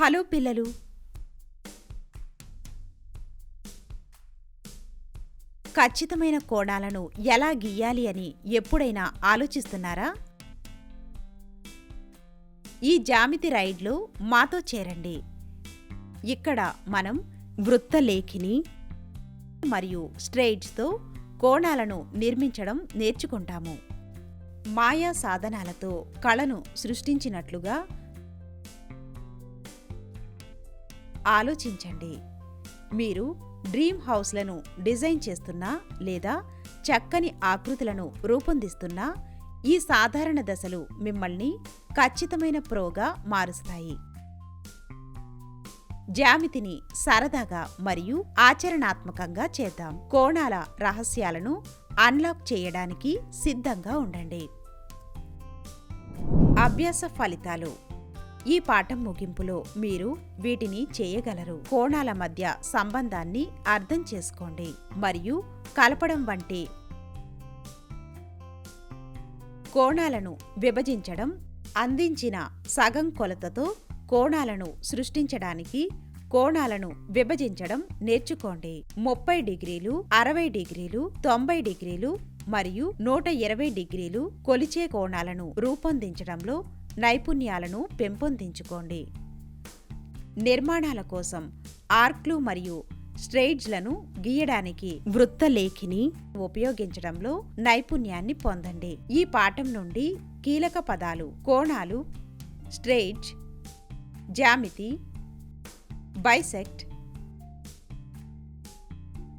Hello పిల్లలు, ఖచ్చితమైన కోణాలను ఎలా గీయాలి అని ఎప్పుడైనా ఆలోచిస్తున్నారా? ఈ జ్యామితి రైడ్లో మాతో చేరండి. ఇక్కడ మనం వృత్తలేఖిని మరియు స్ట్రెయిట్స్తో కోణాలను నిర్మించడం నేర్చుకుంటాము. మాయా సాధనాలతో కళను సృష్టించినట్లుగా ఆలోచించండి. మీరు డ్రీమ్ హౌస్లను డిజైన్ చేస్తున్నా లేదా చక్కని ఆకృతులను రూపొందిస్తున్నా ఈ సాధారణ దశలు మిమ్మల్ని ఖచ్చితమైన ప్రోగా మారుస్తాయి. జ్యామితిని సరదాగా మరియు ఆచరణాత్మకంగా చేద్దాం. కోణాల రహస్యాలను అన్లాక్ చేయడానికి సిద్ధంగా ఉండండి. అభ్యాస ఫలితాలు. ఈ పాఠం ముగింపులో మీరు వీటిని చేయగలరు. కోణాల మధ్య సంబంధాన్ని అర్థం చేసుకోండి మరియు కలపడం వంటి కోణాలను విభజించడం, అందించిన సగం కొలతతో కోణాలను సృష్టించడానికి కోణాలను విభజించడం నేర్చుకోండి. 30 డిగ్రీలు, 60 డిగ్రీలు, 90 డిగ్రీలు మరియు 120 డిగ్రీలు కొలిచే కోణాలను రూపొందించడంలో నైపుణ్యాలను పెంపొందించుకోండి. నిర్మాణాల కోసం ఆర్క్లు మరియు స్ట్రెయిట్స్లను గీయడానికి వృత్తలేఖిని ఉపయోగించడంలో నైపుణ్యాన్ని పొందండి. ఈ పాఠం నుండి కీలక పదాలు: కోణాలు, స్ట్రెయిట్స్, జ్యామితి, బైసెక్ట్,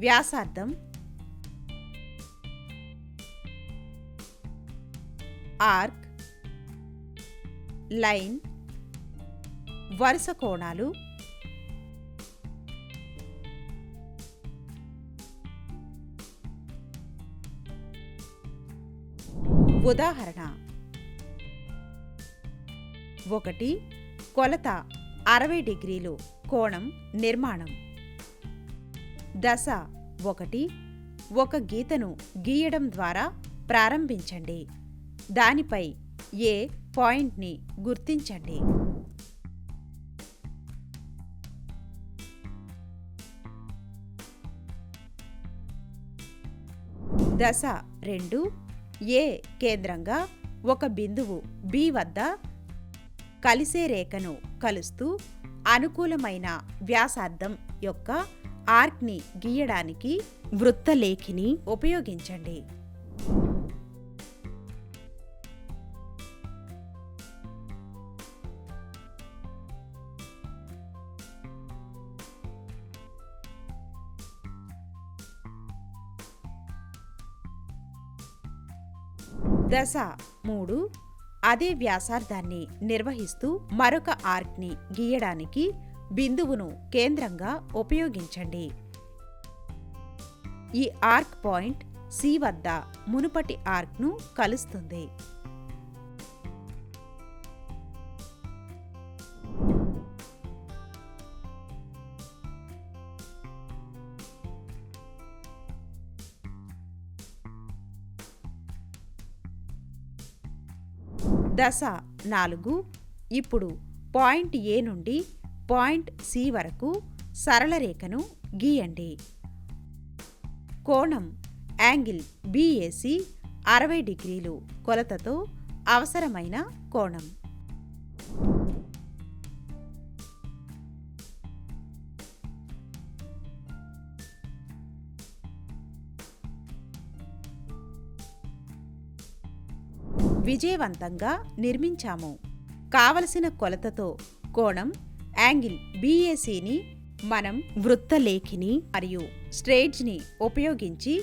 వ్యాసార్థం, ఆర్క్, లైన్, వరుస కోణాలు, ఉదాహరణ: 1. కొలత 60 డిగ్రీలు కోణం నిర్మాణం. దశ 1. ఒక గీతను గీయడం ద్వారా ప్రారంభించండి. దానిపై ఏ పాయింట్ని గుర్తించండి. దశ 2. ఏ కేంద్రంగా ఒక బిందువు బి వద్ద కలిసే రేఖను కలుస్తూ అనుకూలమైన వ్యాసార్థం యొక్క ఆర్క్ని గీయడానికి వృత్తలేఖిని ఉపయోగించండి. దశ 3. అదే వ్యాసార్థాన్ని నిర్వహిస్తూ మరొక ఆర్క్ని గీయడానికి బిందువును కేంద్రంగా ఉపయోగించండి. ఈ ఆర్క్ పాయింట్ సి వద్ద మునుపటి ఆర్క్ను కలుస్తుంది. దశ 4. ఇప్పుడు పాయింట్ ఏ నుండి పాయింట్ సి వరకు సరళ రేఖను గీయండి. కోణం యాంగిల్ బిఏసి 60 డిగ్రీలు కొలతతో అవసరమైన కోణం. విజయవంతంగా నిర్మించాము. కావలసిన కొలతతో కోణం యాంగిల్ బిఏసిని మనం వృత్తలేఖిని మరియు స్ట్రెయిట్స్ని ఉపయోగించి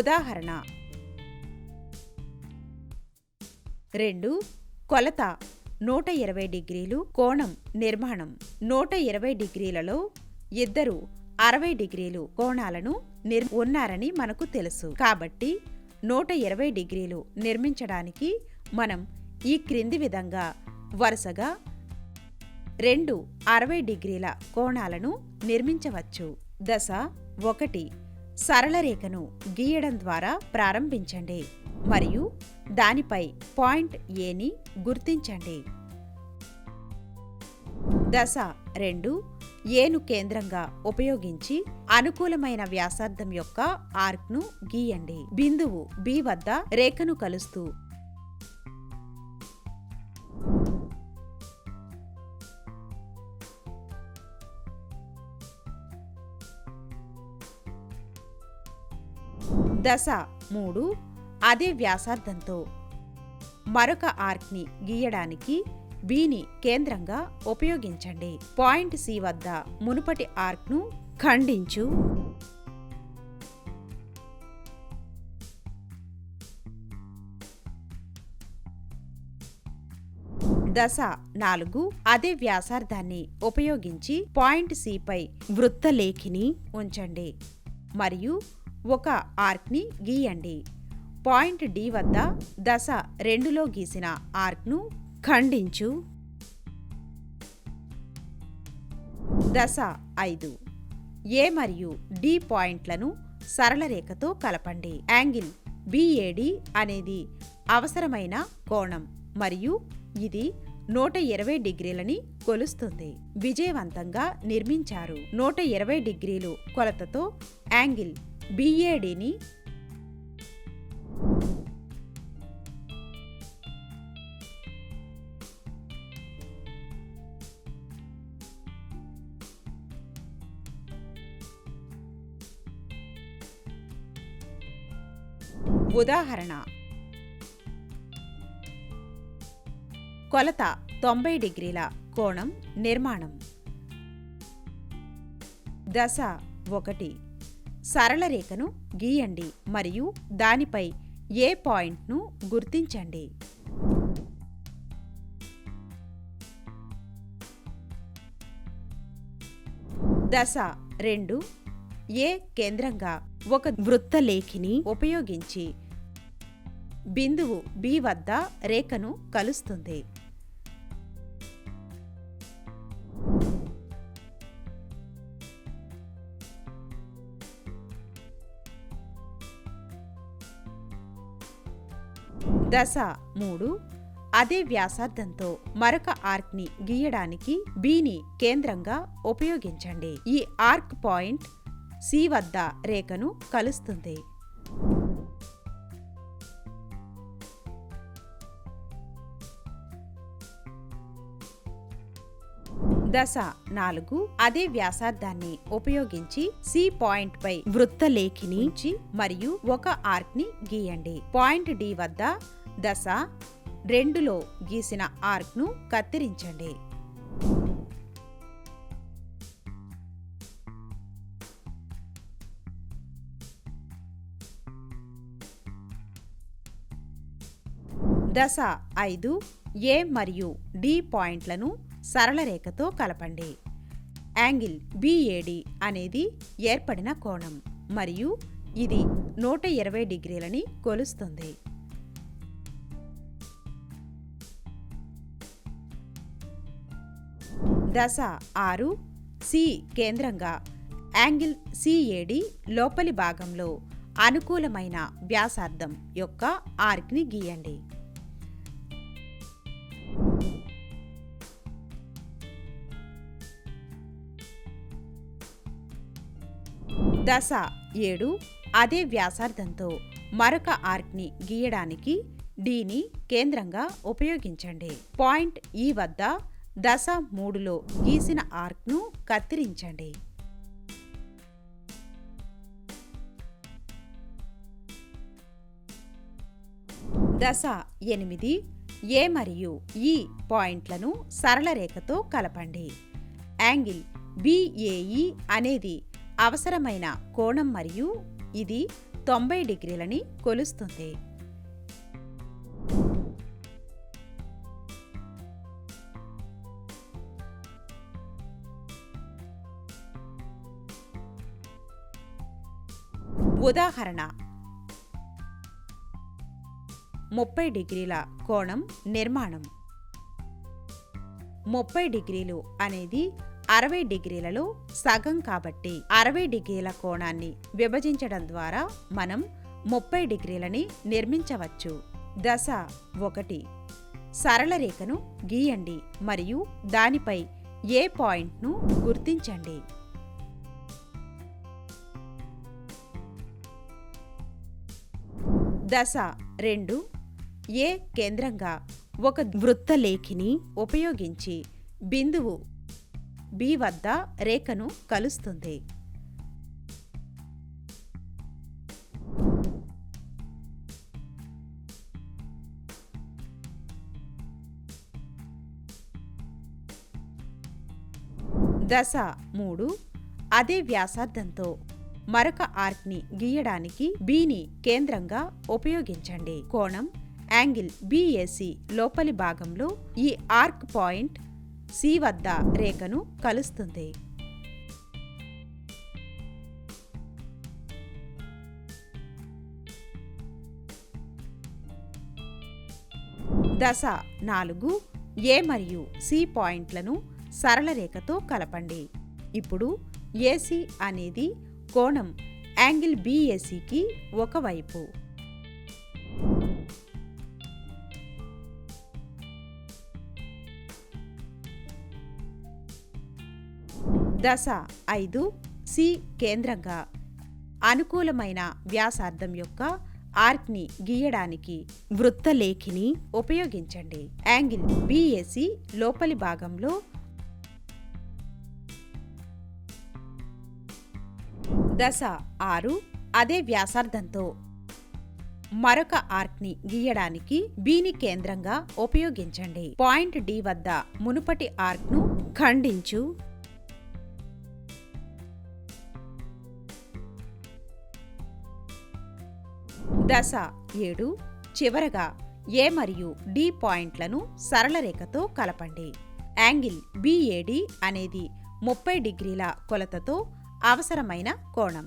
ఉదాహరణ: 2. కొలత 120 డిగ్రీలు కోణం నిర్మాణం. 120 డిగ్రీలలో ఇద్దరు 60 డిగ్రీలు కోణాలను ఉన్నారని మనకు తెలుసు. కాబట్టి 120 డిగ్రీలు నిర్మించడానికి మనం ఈ క్రింది విధంగా వరుసగా 2 60 డిగ్రీల కోణాలను నిర్మించవచ్చు. దశ 1. సరళ రేఖను గీయడం ద్వారా ప్రారంభించండి మరియు దానిపై పాయింట్ ఏని గుర్తించండి. దశ 2 ఏను కేంద్రంగా ఉపయోగించి అనుకూలమైన వ్యాసార్థం యొక్క ఆర్క్ను గీయండి. బిందువు బి వద్ద రేఖను కలుస్తూ దశ 3 అదే వ్యాసార్థంతో మరొక ఆర్క్ని గీయడానికి బిని కేంద్రంగా ఉపయోగించండి. పాయింట్ సి వద్ద మునుపటి ఆర్క్ను ఖండించు. దశ 4 అదే వ్యాసార్థాన్ని ఉపయోగించి పాయింట్ సి పై వృత్తలేఖిని ఉంచండి మరియు ఒక ఆర్క్ని గీయండి. పాయింట్ డి వద్ద దశ 2లో గీసిన ఆర్క్ను ఖండించు. దశ 5 ఏ మరియు డి పాయింట్లను సరళ రేఖతో కలపండి. యాంగిల్ బిఏడి అనేది అవసరమైన కోణం మరియు ఇది 120 డిగ్రీలని కొలుస్తుంది. విజయవంతంగా నిర్మించారు. 120 డిగ్రీలు కొలతతో యాంగిల్ బిఏడిని ఉదాహరణ కొలత 90 డిగ్రీల కోణం నిర్మాణం. దశ 1 సరళ రేఖను గీయండి మరియు దానిపై ఏ పాయింట్ను గుర్తించండి. దశ 2 ఏ కేంద్రంగా ఒక వృత్తలేఖిని ఉపయోగించి బిందువు బి వద్ద రేఖను కలుస్తుంది. దశ 3 అదే వ్యాసార్థంతో మరొక ఆర్క్ని గీయడానికి బిని కేంద్రంగా ఉపయోగించండి. ఈ ఆర్క్ పాయింట్ సి వద్ద రేఖను కలుస్తుంది. దశ 4 అదే వ్యాసార్థాన్ని ఉపయోగించి సి పాయింట్ పై వృత్తలేఖిని ఉంచి మరియు ఒక ఆర్క్ని గీయండి. పాయింట్ డి వద్ద దశ 2లో గీసిన ఆర్క్ను కత్తిరించండి. దశ 5 ఏ మరియు డి పాయింట్లను సరళ రేఖతో కలపండి. యాంగిల్ బిఏడి అనేది ఏర్పడిన కోణం మరియు ఇది 120 డిగ్రీలని కొలుస్తుంది. దశ 6 సి కేంద్రంగా యాంగిల్ సిఏడి లోపలి భాగంలో అనుకూలమైన వ్యాసార్థం యొక్క ఆర్క్ని గీయండి. దశ 7 అదే వ్యాసార్థంతో మరొక ఆర్క్ని గీయడానికి డిని కేంద్రంగా ఉపయోగించండి. పాయింట్ ఈ వద్ద దశ 3లో గీసిన ఆర్క్ను కత్తిరించండి. దశ 8 ఏ మరియు ఈ పాయింట్లను సరళ రేఖతో కలపండి. యాంగిల్ బిఏఈ అనేది అవసరమైన కోణం మరియు ఇది 90 డిగ్రీలని కొలుస్తుంది. ఉదాహరణ 30 డిగ్రీల కోణం నిర్మాణం. 30 డిగ్రీలు అనేది 60 డిగ్రీలలో సగం కాబట్టి 60 డిగ్రీల కోణాన్ని విభజించడం ద్వారా మనం 30 డిగ్రీలని నిర్మించవచ్చు. దశ 1. సరళ రేఖను గీయండి మరియు దానిపై ఏ పాయింట్ను గుర్తించండి. దశ 2. ఏ కేంద్రంగా ఒక వృత్తలేఖిని ఉపయోగించి బిందువు బి వద్ద రేఖను కలుస్తుంది. దశ 3. అదే వ్యాసార్థంతో మరొక ఆర్క్ని గీయడానికి బిని కేంద్రంగా ఉపయోగించండి. కోణం యాంగిల్ బిఏసి లోపలి భాగంలో ఈ ఆర్క్ పాయింట్ సి వద్ద రేఖను కలుస్తుంది. దశ 4. ఏ మరియు సి పాయింట్లను సరళ రేఖతో కలపండి. ఇప్పుడు ఏసి అనేది కోణం యాంగిల్ బిఏసికి ఒకవైపు. దశ 5. సి కేంద్రంగా అనుకూలమైన వ్యాసార్థం యొక్క ఆర్క్ని గీయడానికి వృత్తలేఖిని ఉపయోగించండి. యాంగిల్ బిఏసి లోపలి భాగంలో దశ 6. అదే వ్యాసార్థంతో మరొక ఆర్క్ని గీయడానికి బిని కేంద్రంగా ఉపయోగించండి. పాయింట్ డి వద్ద మునుపటి ఆర్క్ను ఖండించు. దశ 7. చివరగా ఏ మరియు డి పాయింట్లను సరళ రేఖతో కలపండి. యాంగిల్ బిఏడి అనేది 30 డిగ్రీల కొలతతో అవసరమైన కోణం.